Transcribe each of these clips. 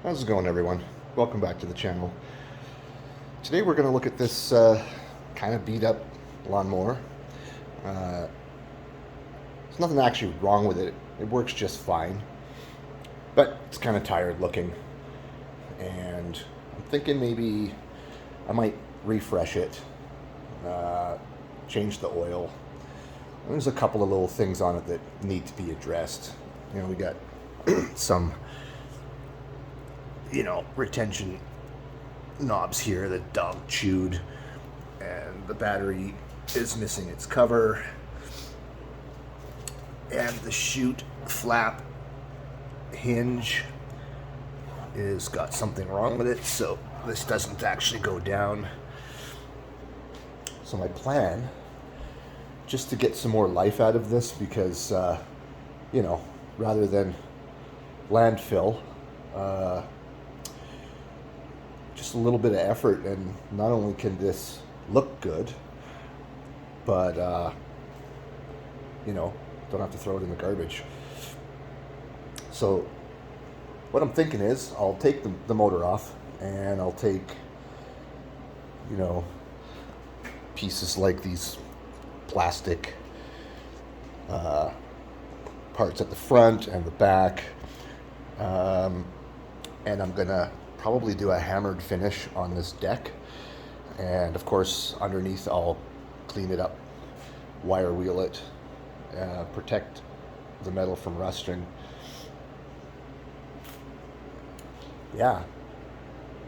How's it going, everyone? Welcome back to the channel. Today we're going to look at this kind of beat up lawnmower. Uh, there's nothing actually wrong with it. It works just fine, but it's kind of tired looking. And I'm thinking maybe I might refresh it, change the oil. There's a couple of little things on it that need to be addressed. You know, we got some retention knobs here that dog chewed, and the battery is missing its cover, and the chute flap hinge is got something wrong with it, so this doesn't actually go down. So my plan, just to get some more life out of this, because rather than landfill, just a little bit of effort, and not only can this look good, but don't have to throw it in the garbage. So what I'm thinking is I'll take the motor off, and I'll take pieces like these plastic parts at the front and the back, and I'm gonna probably do a hammered finish on this deck, and of course underneath I'll clean it up, wire wheel it, protect the metal from rusting. Yeah,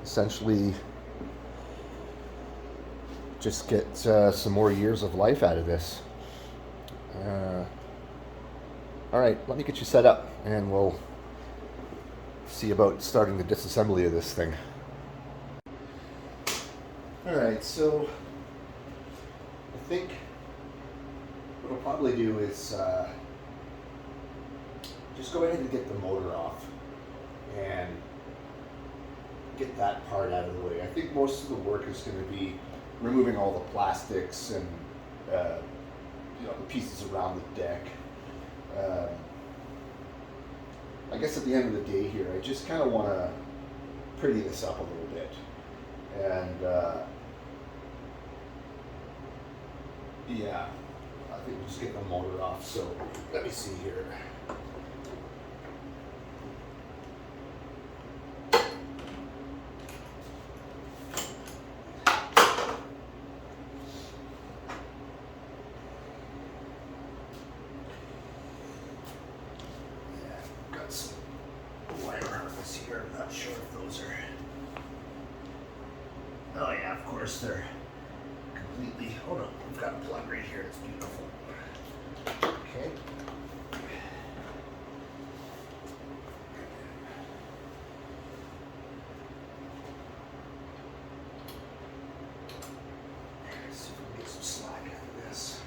essentially just get some more years of life out of this. All right, let me get you set up, and we'll see about starting the disassembly of this thing. All right, so I think what I'll probably do is just go ahead and get the motor off and get that part out of the way. I think most of the work is going to be removing all the plastics and the pieces around the deck. I guess at the end of the day here, I just kind of want to pretty this up a little bit. And yeah, I think we'll just get the motor off. So let me see here. Here, I'm not sure if those are. Oh yeah, of course they're completely. Hold on, we've got a plug right here. It's beautiful. Okay. Let's see if we can get some slack out of this.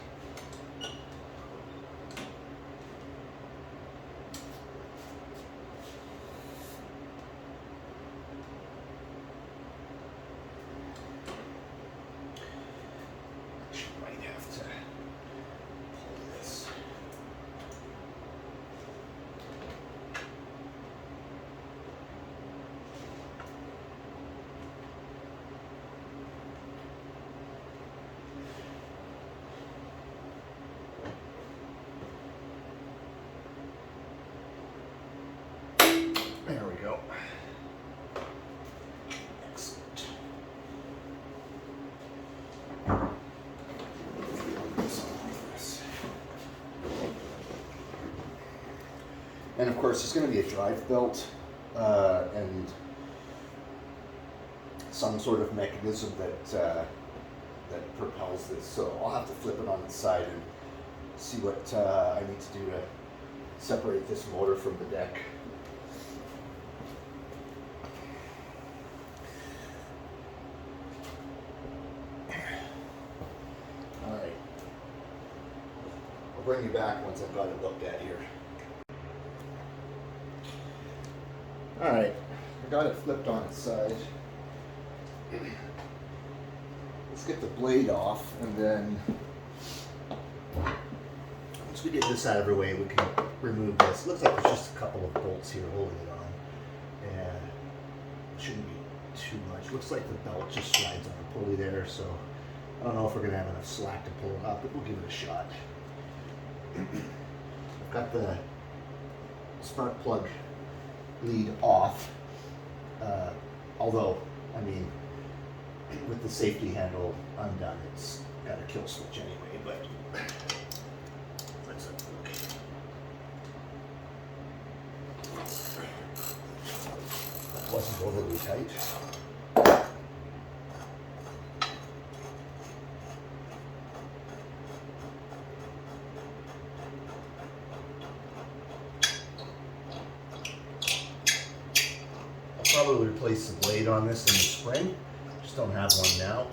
There we go. Excellent. And of course, there's going to be a drive belt and some sort of mechanism that propels this. So I'll have to flip it on its side and see what I need to do to separate this motor from the deck. Bring you back once I've got it looked at here. All right, I got it flipped on its side. Let's get the blade off, and then once we get this out of our way, we can remove this. Looks like there's just a couple of bolts here holding it on. And Shouldn't be too much. Looks like the belt just slides on the pulley there, so I don't know if we're gonna have enough slack to pull it up, but we'll give it a shot. I've got the spark plug lead off, although, I mean, with the safety handle undone, it's got a kill switch anyway, but let's have a look. That wasn't overly tight. I'll probably replace the blade on this in the spring. Just don't have one now.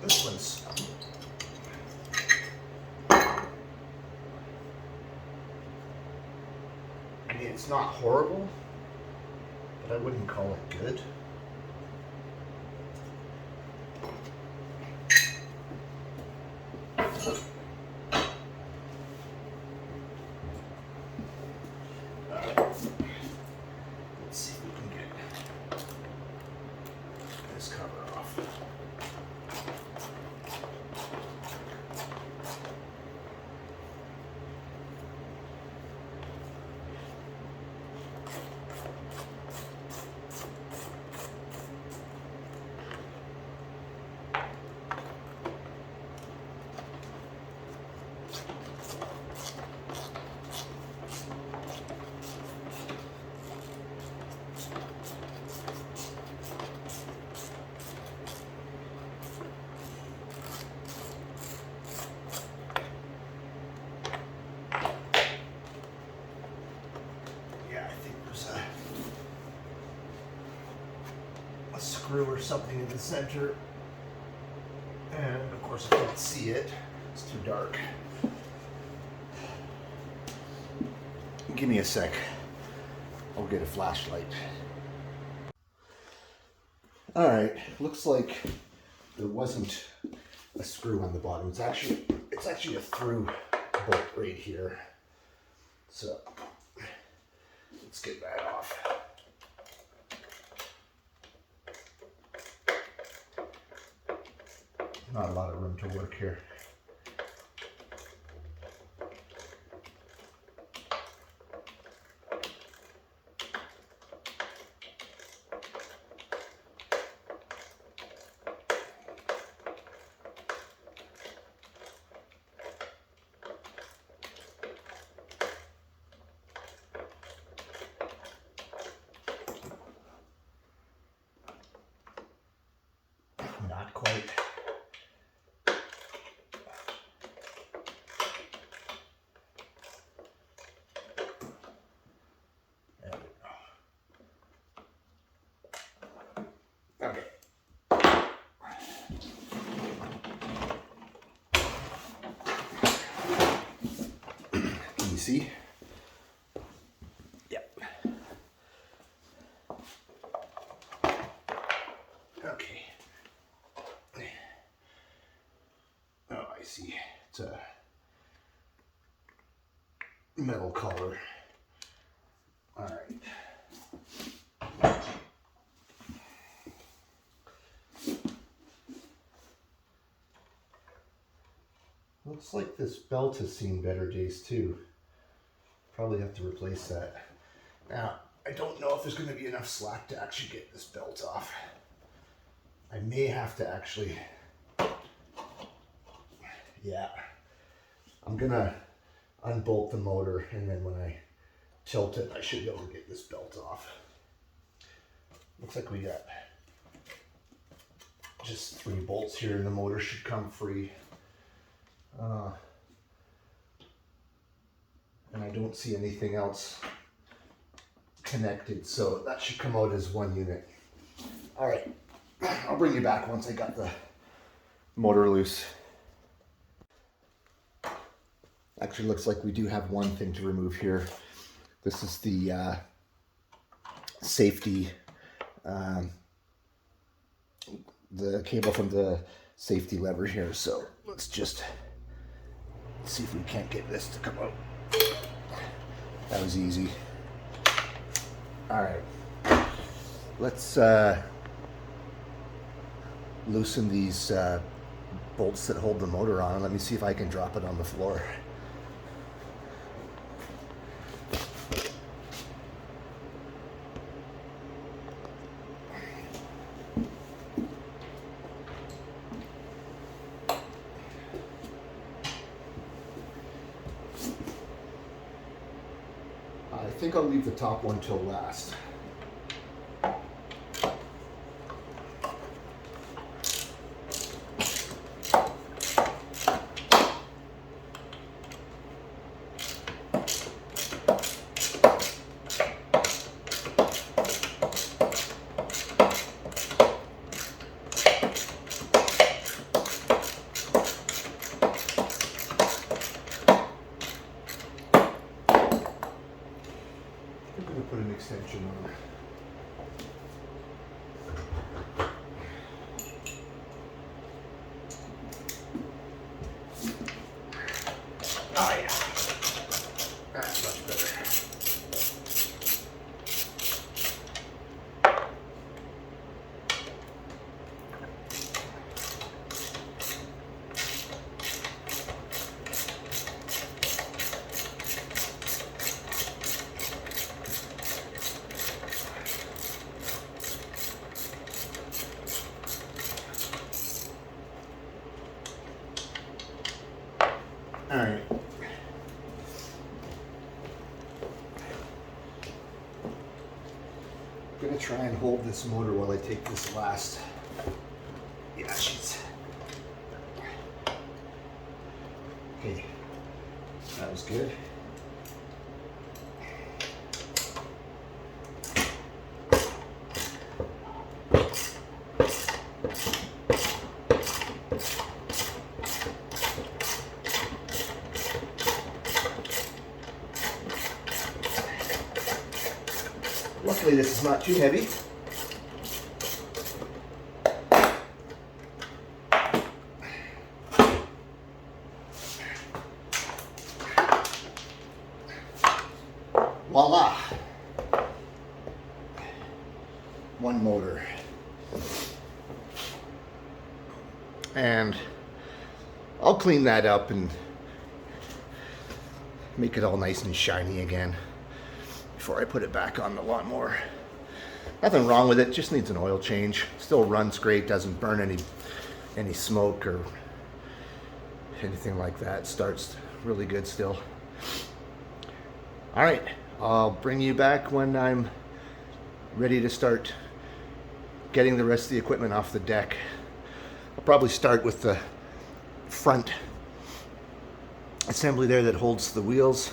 This one's it's not horrible, but I wouldn't call it good. Let's see if we can get this cover off. A screw or something in the center, and of course I can't see it, it's too dark. Give me a sec, I'll get a flashlight. Alright, looks like there wasn't a screw on the bottom. It's actually a through bolt right here. So let's get that off. Not a lot of room to work here. Not quite. Okay. Can you see? Yep. Okay. Oh, I see. It's a metal collar. All right. Looks like this belt has seen better days too. Probably have to replace that. Now, I don't know if there's going to be enough slack to actually get this belt off. I may have to actually, yeah, I'm going to unbolt the motor, and then when I tilt it, I should be able to get this belt off. Looks like we got just 3 bolts here, and the motor should come free. And I don't see anything else connected, so that should come out as one unit. All right, I'll bring you back once I got the motor loose. Actually, looks like we do have one thing to remove here. This is the safety, the cable from the safety lever here. So let's just see if we can't get this to come out. That was easy. All right. Let's loosen these bolts that hold the motor on. Let me see if I can drop it on the floor. I think I'll leave the top one till last. I'm going to put an extension on. Oh yeah, that's much better. All right. I'm gonna try and hold this motor while I take this last. Yeah, she's. Okay, that was good. Luckily, this is not too heavy. Voila! One motor. And I'll clean that up and make it all nice and shiny again before I put it back on the lawnmower. Nothing wrong with it, just needs an oil change. Still runs great, doesn't burn any smoke or anything like that. Starts really good still. All right, I'll bring you back when I'm ready to start getting the rest of the equipment off the deck. I'll probably start with the front assembly there that holds the wheels.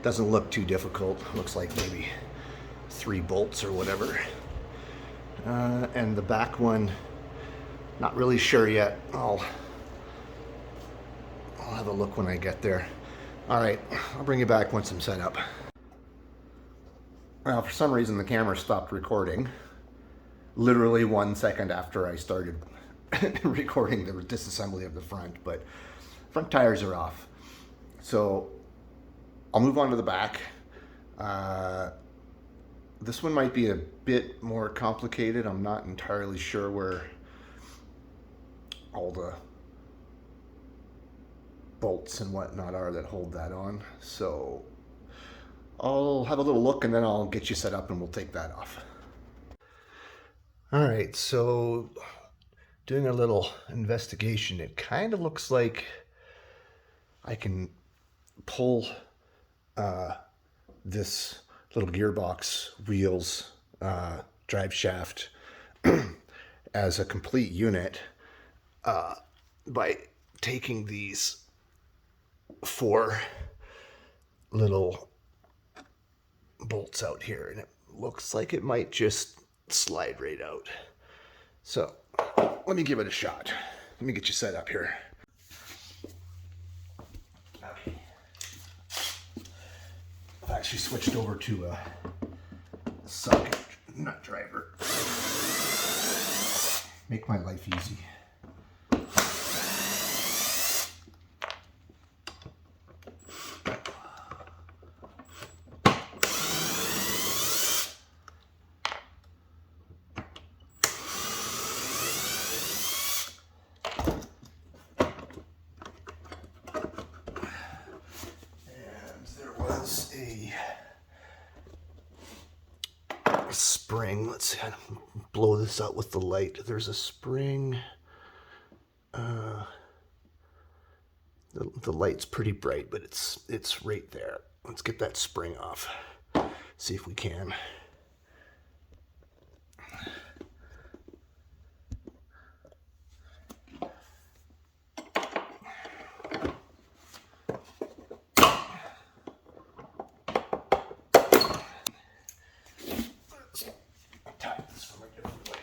Doesn't look too difficult. Looks like maybe 3 bolts or whatever. And the back one, not really sure yet. I'll have a look when I get there. All right, I'll bring you back once I'm set up. Well, for some reason the camera stopped recording literally 1 second after I started recording the disassembly of the front, but front tires are off. So I'll move on to the back. This one might be a bit more complicated. I'm not entirely sure where all the bolts and whatnot are that hold that on. So I'll have a little look and then I'll get you set up and we'll take that off. All right, so doing a little investigation, it kind of looks like I can pull this little gearbox wheels drive shaft as a complete unit by taking these 4 little bolts out here, and it looks like it might just slide right out. So let me give it a shot. Let me get you set up here. Okay. I've actually switched over to a socket nut driver. Make my life easy. spring. Let's see, blow this out with the light. There's a spring. The light's pretty bright, but it's right there. Let's get that spring off. See if we can. Tie this from a different way.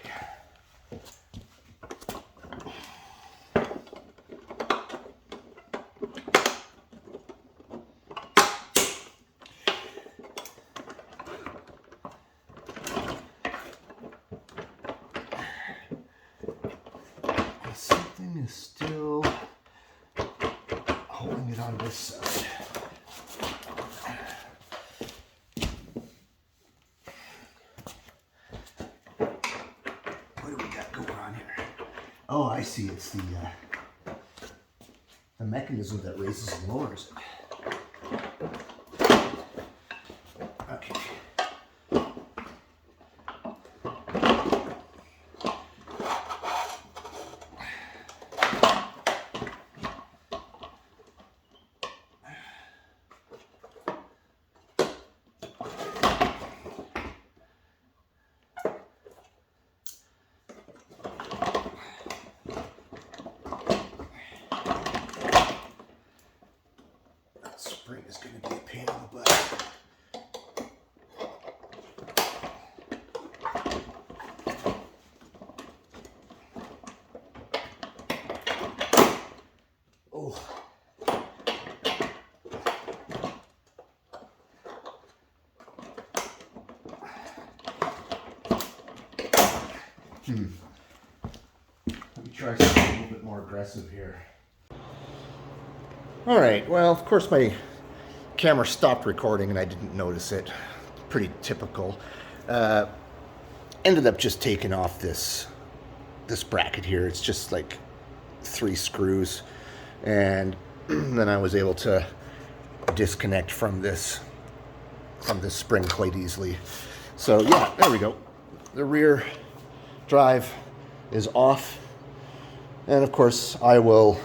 Something is still holding it on this side. What do we got going on here? Oh, I see. It's the mechanism that raises and lowers it. Okay. Spring is going to be a pain in the butt. Oh. Let me try something a little bit more aggressive here. All right, well, of course my camera stopped recording and I didn't notice it. Pretty typical. Ended up just taking off this bracket here. It's just like 3 screws, and then I was able to disconnect from this spring quite easily. So yeah, there we go. The rear drive is off, and of course I will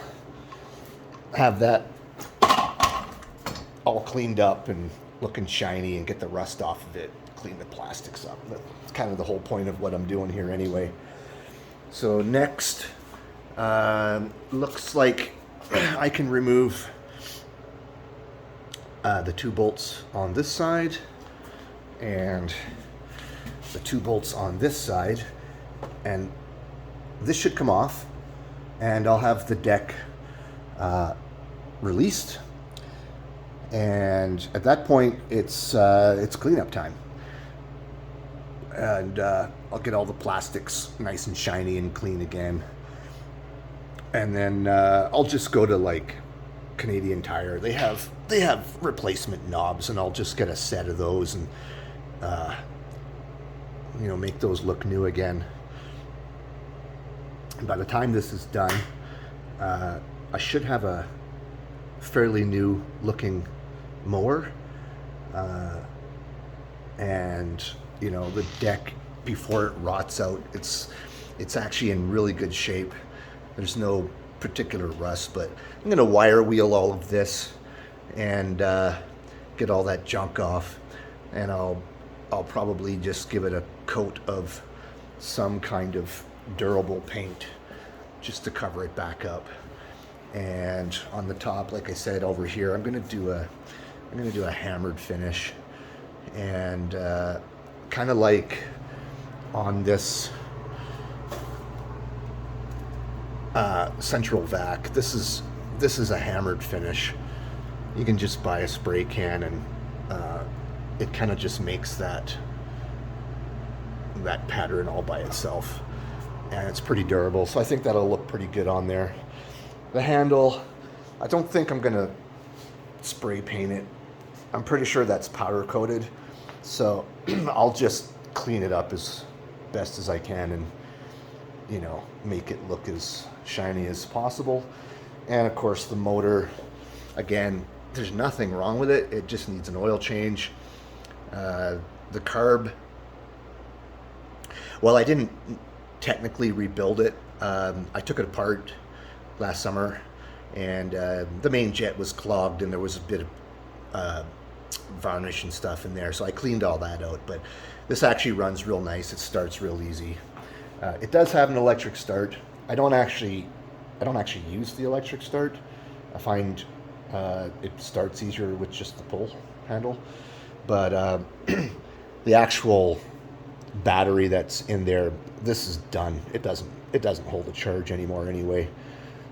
have that all cleaned up and looking shiny and get the rust off of it, clean the plastics up. That's kind of the whole point of what I'm doing here anyway. So next, looks like I can remove the 2 bolts on this side and the 2 bolts on this side, and this should come off, and I'll have the deck released, and at that point it's cleanup time, and I'll get all the plastics nice and shiny and clean again, and then I'll just go to like Canadian Tire. They have replacement knobs, and I'll just get a set of those and make those look new again. And by the time this is done, I should have a fairly new looking mower, and the deck, before it rots out, it's actually in really good shape. There's no particular rust, but I'm going to wire wheel all of this and get all that junk off, and I'll probably just give it a coat of some kind of durable paint just to cover it back up. And on the top, like I said, over here, I'm gonna do a hammered finish, and kind of like on this central vac. This is a hammered finish. You can just buy a spray can, and it kind of just makes that pattern all by itself, and it's pretty durable. So I think that'll look pretty good on there. The handle, I don't think I'm gonna spray paint it. I'm pretty sure that's powder coated, so I'll just clean it up as best as I can and make it look as shiny as possible. And of course the motor, again, there's nothing wrong with it. It just needs an oil change. The carb Well, I didn't technically rebuild it. I took it apart last summer, and the main jet was clogged, and there was a bit of varnish and stuff in there, so I cleaned all that out. But this actually runs real nice. It starts real easy. It does have an electric start. I don't actually use the electric start. I find it starts easier with just the pull handle. But the actual battery that's in there, this is done. It doesn't hold a charge anymore anyway.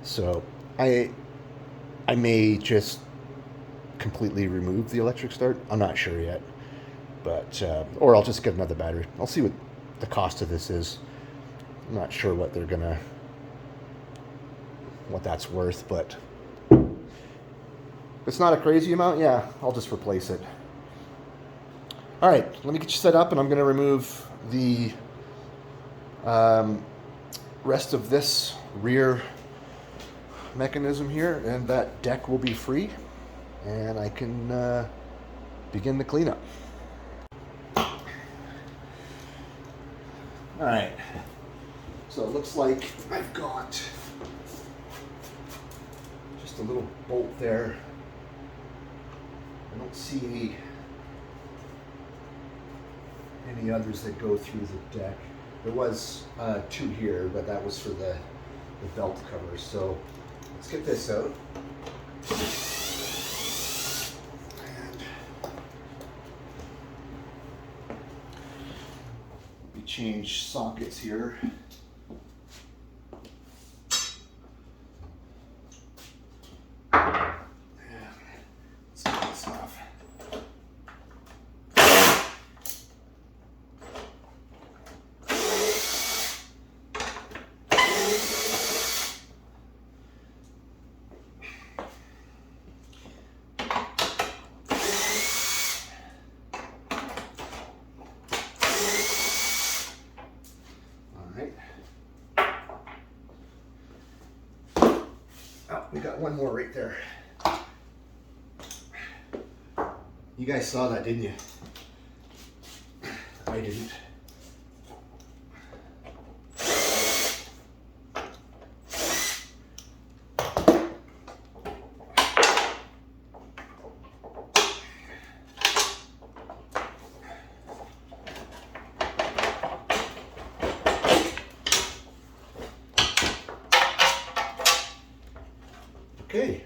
So I may just completely remove the electric start. I'm not sure yet, but or I'll just get another battery. I'll see what the cost of this is. I'm not sure what that's worth, but if it's not a crazy amount, yeah, I'll just replace it. All right, let me get you set up, and I'm going to remove the rest of this rear mechanism here, and that deck will be free, and I can begin the cleanup. All right, so it looks like I've got just a little bolt there. I don't see any others that go through the deck. There was two here, but that was for the belt cover. So let's get this out. And we change sockets here. Let's get this off. Oh, we got one more right there. You guys saw that, didn't you? I didn't. Okay.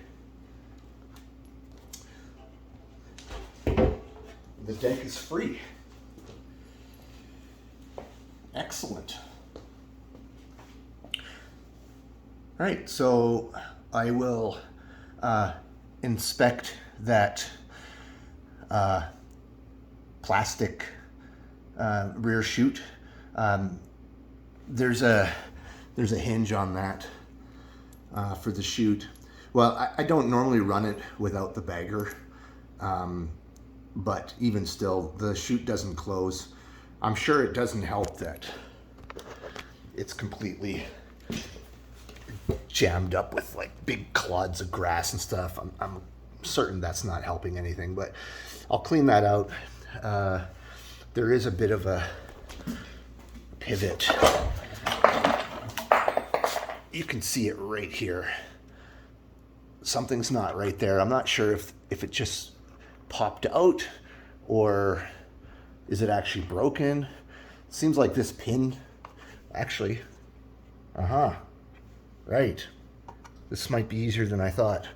The deck is free. Excellent. All right, so I will inspect that plastic rear chute. There's a hinge on that for the chute. Well, I don't normally run it without the bagger, but even still, the chute doesn't close. I'm sure it doesn't help that it's completely jammed up with like big clods of grass and stuff. I'm certain that's not helping anything, but I'll clean that out. There is a bit of a pivot. You can see it right here. Something's not right there. I'm not sure if it just popped out or is it actually broken. It seems like this pin actually, right. This might be easier than I thought.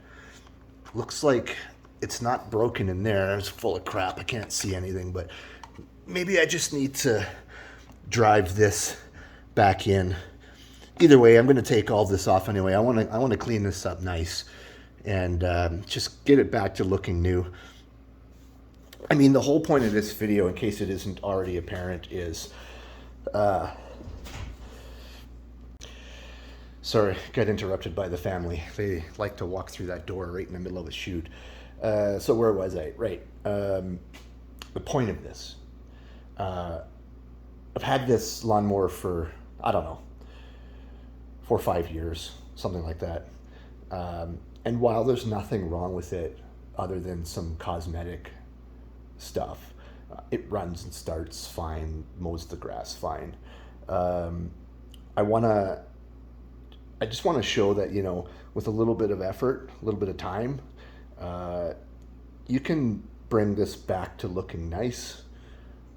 Looks like it's not broken in there. It's full of crap. I can't see anything, but maybe I just need to drive this back in. Either way, I'm going to take all this off anyway. I want to clean this up nice and just get it back to looking new. I mean, the whole point of this video, in case it isn't already apparent, is sorry, got interrupted by the family. They like to walk through that door right in the middle of a shoot. So where was I? Right. The point of this. I've had this lawnmower for, I don't know, 4 or 5 years, something like that. And while there's nothing wrong with it other than some cosmetic stuff, it runs and starts fine, mows the grass fine. Um, I just want to show that, you know, with a little bit of effort, a little bit of time, uh, you can bring this back to looking nice.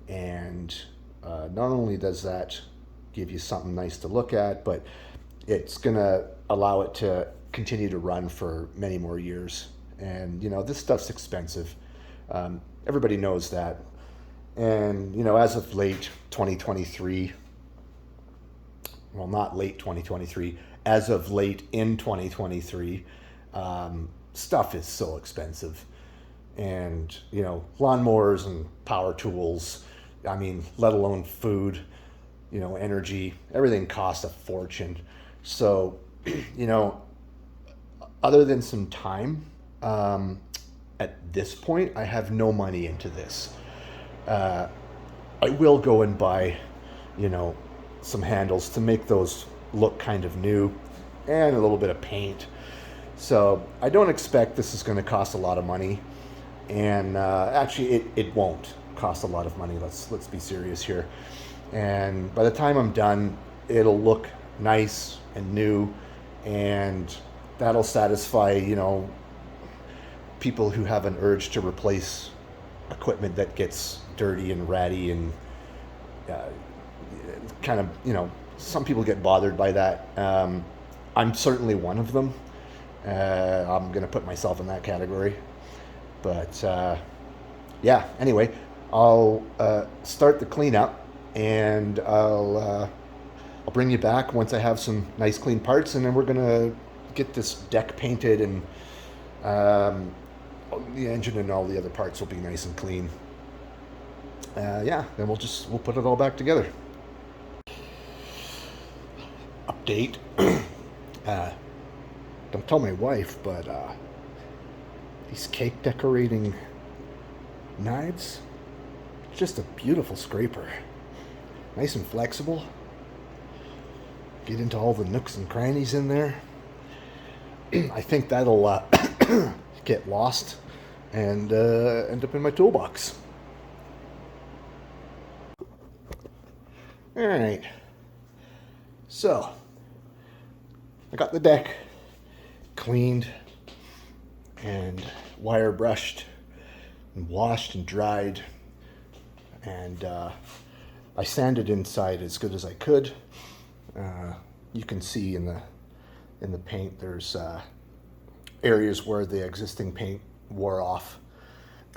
And not only does that give you something nice to look at, but it's going to allow it to continue to run for many more years. And, you know, this stuff's expensive. Everybody knows that. And, you know, as of late 2023, well, not late 2023, as of late in 2023, stuff is so expensive. And, you know, lawnmowers and power tools, I mean, let alone food, you know, energy, everything costs a fortune. So, you know, other than some time, at this point, I have no money into this. I will go and buy, you know, some handles to make those look kind of new and a little bit of paint. So I don't expect this is going to cost a lot of money. And actually, it won't cost a lot of money. Let's be serious here. And by the time I'm done, it'll look nice and new, and that'll satisfy, you know, people who have an urge to replace equipment that gets dirty and ratty and uh, kind of, you know, some people get bothered by that. I'm certainly one of them. I'm going to put myself in that category. But yeah, anyway, I'll start the cleanup, and I'll bring you back once I have some nice clean parts, and then we're gonna get this deck painted, and the engine and all the other parts will be nice and clean. Yeah, then we'll put it all back together. Update. Don't tell my wife, but these cake decorating knives, just a beautiful scraper. Nice and flexible. Get into all the nooks and crannies in there. I think that'll get lost and end up in my toolbox. All right. So, I got the deck cleaned and wire brushed and washed and dried, and I sanded inside as good as I could. You can see in the paint there's areas where the existing paint wore off.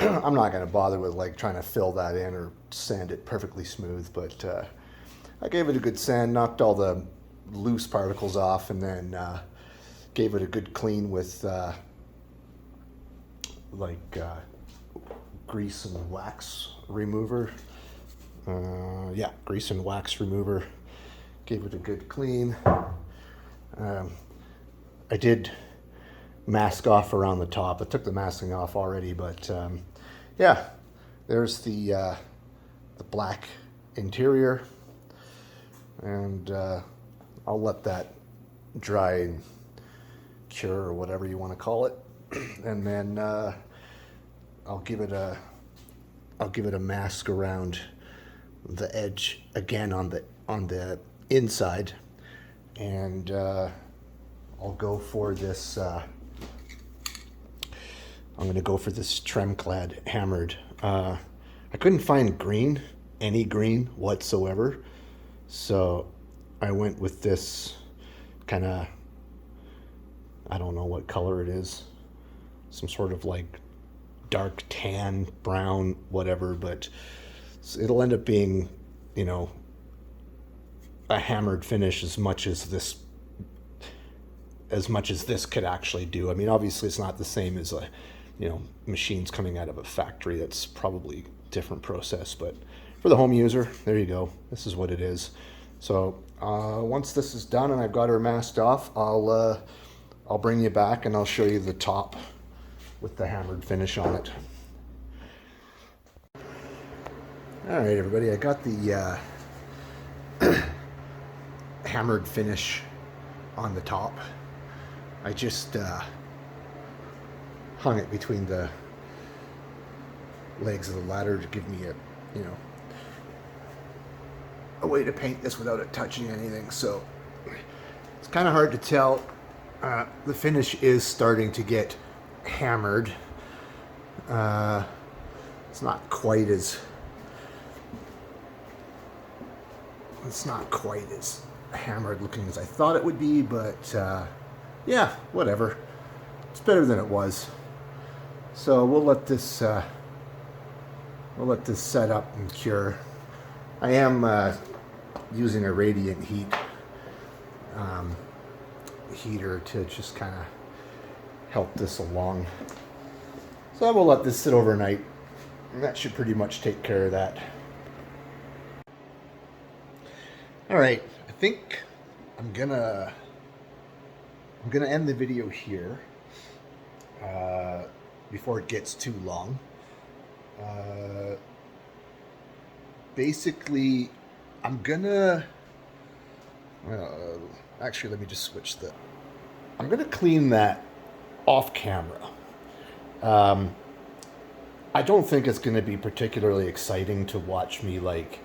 I'm not going to bother with like trying to fill that in or sand it perfectly smooth, but I gave it a good sand, knocked all the loose particles off, and then gave it a good clean with grease and wax remover. Grease and wax remover. Gave it a good clean. I did mask off around the top. I took the masking off already, but yeah, there's the black interior, and I'll let that dry and cure, or whatever you want to call it, and then I'll give it a mask around the edge again on the inside, and I'll go for this. I'm going to go for this Tremclad hammered. I couldn't find any green whatsoever, so I went with this kind of, I don't know what color it is, some sort of like dark tan, brown, whatever, but it'll end up being, you know, a hammered finish as much as this could actually do. I mean, obviously it's not the same as machines coming out of a factory. That's probably a different process, but for the home user, there you go. This is what it is. So once this is done and I've got her masked off, I'll bring you back and I'll show you the top with the hammered finish on it. All right, everybody, I got the hammered finish on the top. I just hung it between the legs of the ladder to give me a way to paint this without it touching anything, so it's kind of hard to tell. The finish is starting to get hammered. It's not quite as hammered looking as I thought it would be, but yeah, whatever. It's better than it was. So we'll let this set up and cure. I am using a radiant heat heater to just kind of help this along. So I will let this sit overnight, and that should pretty much take care of that. All right, I think I'm gonna end the video here before it gets too long. Basically, I'm gonna actually, let me just switch I'm gonna clean that off camera. I don't think it's gonna be particularly exciting to watch me like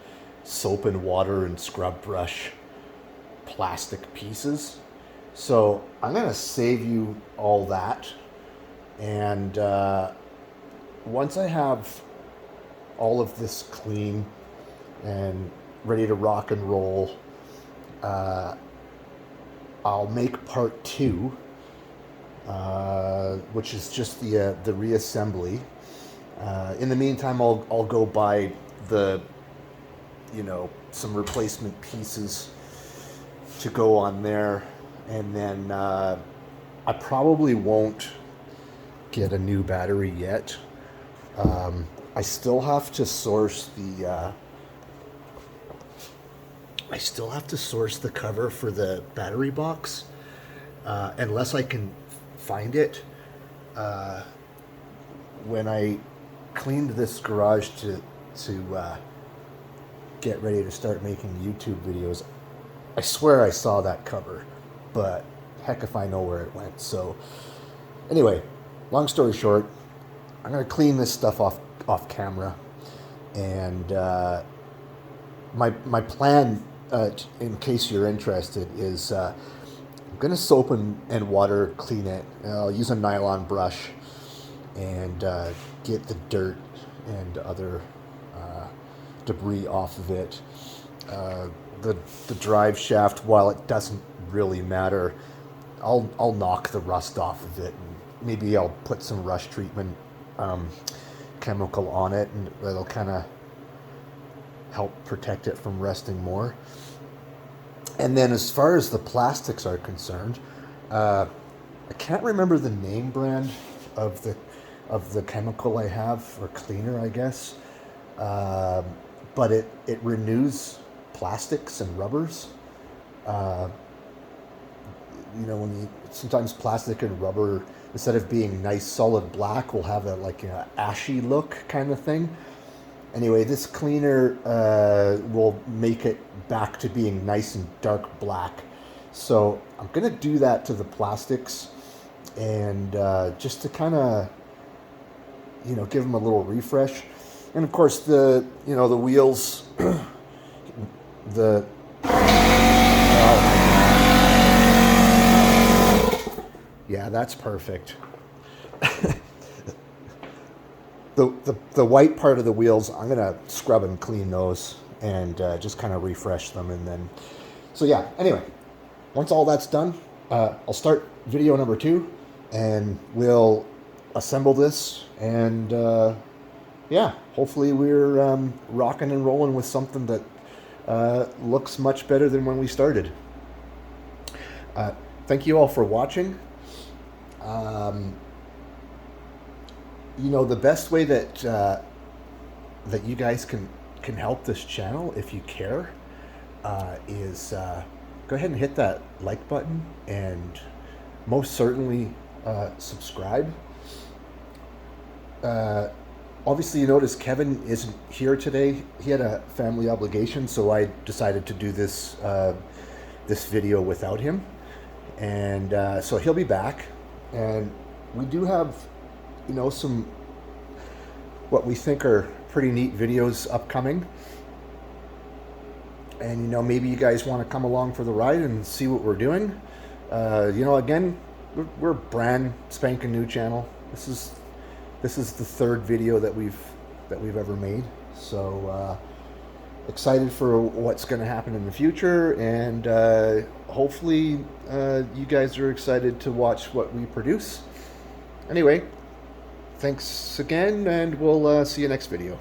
soap and water and scrub brush plastic pieces. So I'm gonna save you all that. And once I have all of this clean and ready to rock and roll, I'll make part 2, which is just the reassembly. In the meantime, I'll go buy some replacement pieces to go on there, and then I probably won't get a new battery yet. I still have to source the cover for the battery box, unless I can find it. When I cleaned this garage to get ready to start making YouTube videos, I swear I saw that cover, but heck if I know where it went. So anyway, long story short, I'm going to clean this stuff off camera, and my plan, in case you're interested, is I'm going to soap and water clean it. I'll use a nylon brush and get the dirt and other debris off of it. The drive shaft, while it doesn't really matter, I'll knock the rust off of it, and maybe I'll put some rust treatment chemical on it, and that'll kind of help protect it from rusting more. And then as far as the plastics are concerned, I can't remember the name brand of the chemical I have, or cleaner, I guess, but it renews plastics and rubbers. Sometimes plastic and rubber, instead of being nice solid black, will have a ashy look kind of thing. Anyway, this cleaner will make it back to being nice and dark black. So I'm gonna do that to the plastics, and just to kind of give them a little refresh. And of course the wheels, yeah, that's perfect. The white part of the wheels, I'm gonna scrub and clean those, and just kind of refresh them, and then, so yeah. Anyway, once all that's done, I'll start video number 2, and we'll assemble this, and yeah, hopefully we're rocking and rolling with something that looks much better than when we started. Thank you all for watching. The best way that you guys can help this channel, if you care, is go ahead and hit that like button, and most certainly subscribe. Obviously, you notice Kevin isn't here today. He had a family obligation, so I decided to do this video without him, and so he'll be back. And we do have some what we think are pretty neat videos upcoming. and you know, maybe you guys want to come along for the ride and see what we're doing. You know, again, we're a brand spanking new channel. This is the third video that we've ever made. So excited for what's going to happen in the future, and hopefully you guys are excited to watch what we produce. Anyway, thanks again, and we'll see you next video.